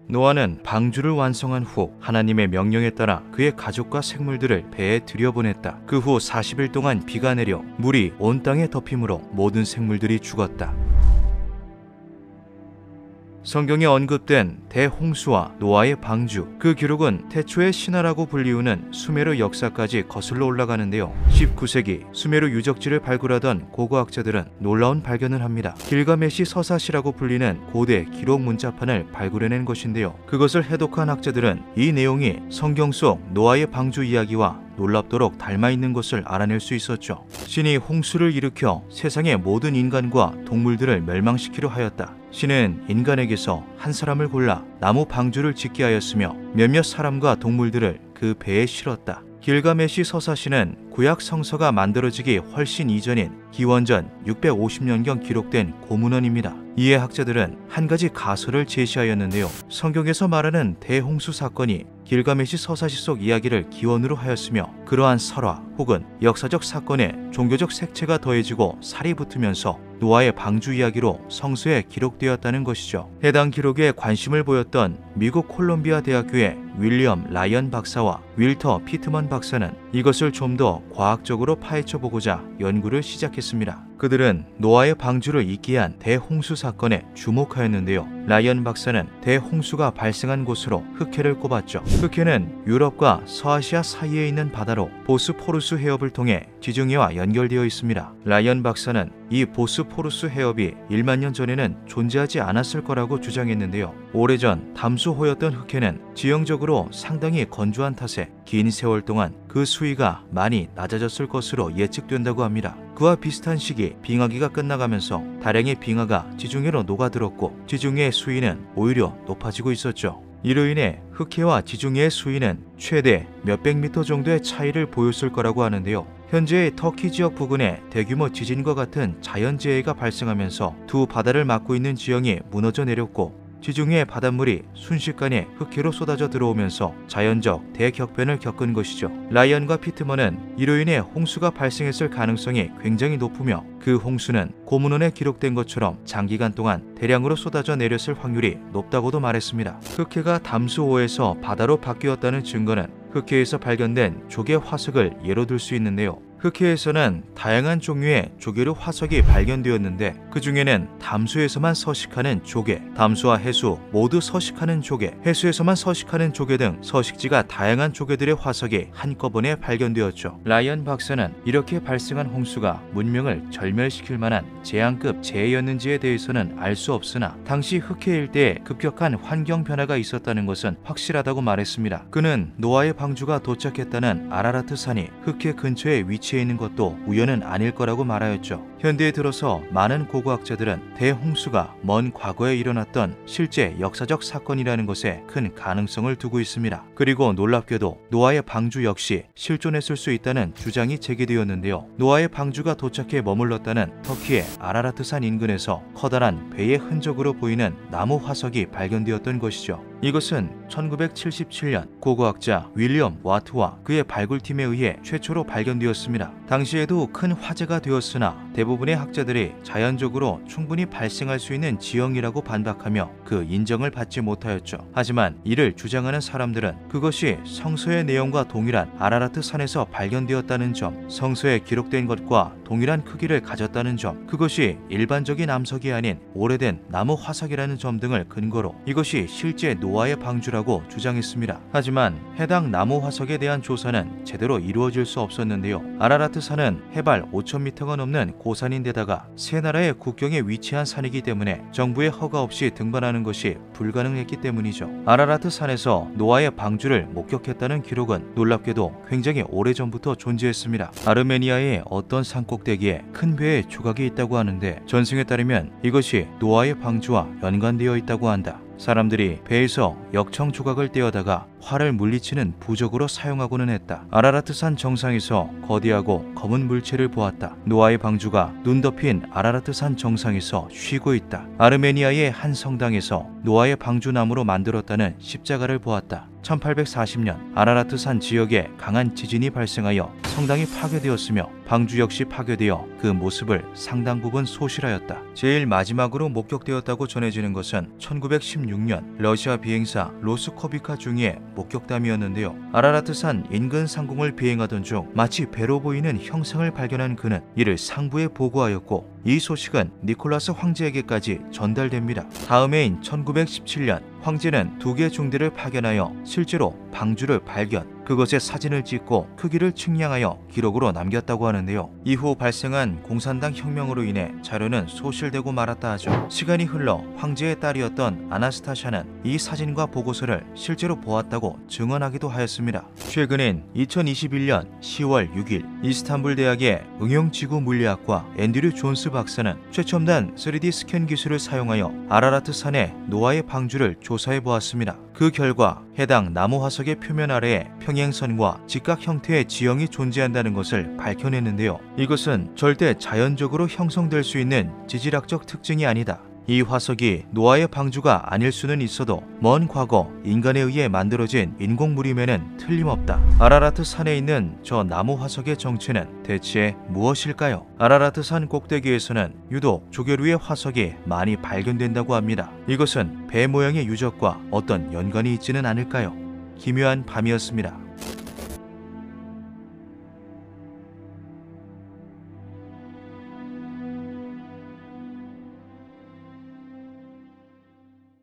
노아는 방주를 완성한 후 하나님의 명령에 따라 그의 가족과 생물들을 배에 들여보냈다. 그 후 40일 동안 비가 내려 물이 온 땅에 덮임으로 모든 생물들이 죽었다. 성경에 언급된 대홍수와 노아의 방주, 그 기록은 태초의 신화라고 불리우는 수메르 역사까지 거슬러 올라가는데요. 19세기 수메르 유적지를 발굴하던 고고학자들은 놀라운 발견을 합니다. 길가메시 서사시라고 불리는 고대 기록 문자판을 발굴해낸 것인데요. 그것을 해독한 학자들은 이 내용이 성경 속 노아의 방주 이야기와 놀랍도록 닮아있는 것을 알아낼 수 있었죠. 신이 홍수를 일으켜 세상의 모든 인간과 동물들을 멸망시키려 하였다. 신은 인간에게서 한 사람을 골라 나무 방주를 짓게 하였으며 몇몇 사람과 동물들을 그 배에 실었다. 길가메시 서사시는 구약 성서가 만들어지기 훨씬 이전인 기원전 650년경 기록된 고문원입니다. 이에 학자들은 한 가지 가설을 제시하였는데요. 성경에서 말하는 대홍수 사건이 길가메시 서사시 속 이야기를 기원으로 하였으며 그러한 설화 혹은 역사적 사건에 종교적 색채가 더해지고 살이 붙으면서 노아의 방주 이야기로 성서에 기록되었다는 것이죠. 해당 기록에 관심을 보였던 미국 콜롬비아 대학교의 윌리엄 라이언 박사와 윌터 피트먼 박사는 이것을 좀 더 과학적으로 파헤쳐보고자 연구를 시작했습니다. 그들은 노아의 방주를 잇게 한 대홍수 사건에 주목하였는데요. 라이언 박사는 대홍수가 발생한 곳으로 흑해를 꼽았죠. 흑해는 유럽과 서아시아 사이에 있는 바다로 보스포루스 해협을 통해 지중해와 연결되어 있습니다. 라이언 박사는 이 보스포루스 해협이 1만 년 전에는 존재하지 않았을 거라고 주장했는데요. 오래전 담수호였던 흑해는 지형적으로 상당히 건조한 탓에 긴 세월 동안 그 수위가 많이 낮아졌을 것으로 예측된다고 합니다. 그와 비슷한 시기 빙하기가 끝나가면서 다량의 빙하가 지중해로 녹아들었고 지중해의 수위는 오히려 높아지고 있었죠. 이로 인해 흑해와 지중해의 수위는 최대 몇백 미터 정도의 차이를 보였을 거라고 하는데요. 현재의 터키 지역 부근에 대규모 지진과 같은 자연재해가 발생하면서 두 바다를 막고 있는 지형이 무너져 내렸고 지중해의 바닷물이 순식간에 흑해로 쏟아져 들어오면서 자연적 대격변을 겪은 것이죠. 라이언과 피트먼은 이로 인해 홍수가 발생했을 가능성이 굉장히 높으며 그 홍수는 고문원에 기록된 것처럼 장기간 동안 대량으로 쏟아져 내렸을 확률이 높다고도 말했습니다. 흑해가 담수호에서 바다로 바뀌었다는 증거는 흑해에서 발견된 조개 화석을 예로 들 수 있는데요. 흑해에서는 다양한 종류의 조개류 화석이 발견되었는데 그 중에는 담수에서만 서식하는 조개, 담수와 해수 모두 서식하는 조개, 해수에서만 서식하는 조개 등 서식지가 다양한 조개들의 화석이 한꺼번에 발견되었죠. 라이언 박사는 이렇게 발생한 홍수가 문명을 절멸시킬 만한 재앙급 재해였는지에 대해서는 알 수 없으나 당시 흑해 일대에 급격한 환경 변화가 있었다는 것은 확실하다고 말했습니다. 그는 노아의 방주가 도착했다는 아라라트 산이 흑해 근처에 위치해 있는 것도 우연은 아닐 거라고 말하였죠. 현대에 들어서 많은 고고학자들은 대홍수가 먼 과거에 일어났던 실제 역사적 사건이라는 것에 큰 가능성을 두고 있습니다. 그리고 놀랍게도 노아의 방주 역시 실존했을 수 있다는 주장이 제기되었는데요. 노아의 방주가 도착해 머물렀다는 터키의 아라라트산 인근에서 커다란 배의 흔적으로 보이는 나무 화석이 발견되었던 것이죠. 이것은 1977년 고고학자 윌리엄 와트와 그의 발굴팀에 의해 최초로 발견되었습니다. 당시에도 큰 화제가 되었으나 대부분의 학자들이 자연적으로 충분히 발생할 수 있는 지형이라고 반박하며 그 인정을 받지 못하였죠. 하지만 이를 주장하는 사람들은 그것이 성서의 내용과 동일한 아라라트 산에서 발견되었다는 점, 성서에 기록된 것과 동일한 크기를 가졌다는 점, 그것이 일반적인 암석이 아닌 오래된 나무 화석이라는 점 등을 근거로 이것이 실제 노아의 방주라고 주장했습니다. 하지만 해당 나무 화석에 대한 조사는 제대로 이루어질 수 없었는데요. 아라라트 산은 해발 5,000m가 넘는 고산인데다가 세 나라의 국경에 위치한 산이기 때문에 정부의 허가 없이 등반하는 것이 불가능했기 때문이죠. 아라라트 산에서 노아의 방주를 목격했다는 기록은 놀랍게도 굉장히 오래전부터 존재했습니다. 아르메니아의 어떤 산꼭대기에 큰 배의 조각이 있다고 하는데 전승에 따르면 이것이 노아의 방주와 연관되어 있다고 한다. 사람들이 배에서 역청 조각을 떼어다가 화를 물리치는 부적으로 사용하고는 했다. 아라라트산 정상에서 거대하고 검은 물체를 보았다. 노아의 방주가 눈 덮인 아라라트산 정상에서 쉬고 있다. 아르메니아의 한 성당에서 노아의 방주나무로 만들었다는 십자가를 보았다. 1840년 아라라트산 지역에 강한 지진이 발생하여 성당이 파괴되었으며 방주 역시 파괴되어 그 모습을 상당 부분 소실하였다. 제일 마지막으로 목격되었다고 전해지는 것은 1916년 러시아 비행사 로스코비카 중의 목격담이었는데요. 아라라트산 인근 상공을 비행하던 중 마치 배로 보이는 형상을 발견한 그는 이를 상부에 보고하였고 이 소식은 니콜라스 황제에게까지 전달됩니다. 다음 해인 1917년 황제는 2개 중대를 파견하여 실제로 방주를 발견, 그것의 사진을 찍고 크기를 측량하여 기록으로 남겼다고 하는데요. 이후 발생한 공산당 혁명으로 인해 자료는 소실되고 말았다 하죠. 시간이 흘러 황제의 딸이었던 아나스타샤는 이 사진과 보고서를 실제로 보았다고 증언하기도 하였습니다. 최근엔 2021년 10월 6일 이스탄불 대학의 응용지구 물리학과 앤드류 존스 박사는 최첨단 3D 스캔 기술을 사용하여 아라라트 산의 노아의 방주를 조사해 보았습니다. 그 결과 해당 나무 화석의 표면 아래에 평행선과 직각 형태의 지형이 존재한다는 것을 밝혀냈는데요. 이것은 절대 자연적으로 형성될 수 있는 지질학적 특징이 아니다. 이 화석이 노아의 방주가 아닐 수는 있어도 먼 과거 인간에 의해 만들어진 인공물임에는 틀림없다. 아라라트 산에 있는 저 나무 화석의 정체는 대체 무엇일까요? 아라라트 산 꼭대기에서는 유독 조개류의 화석이 많이 발견된다고 합니다. 이것은 배 모양의 유적과 어떤 연관이 있지는 않을까요? 기묘한 밤이었습니다.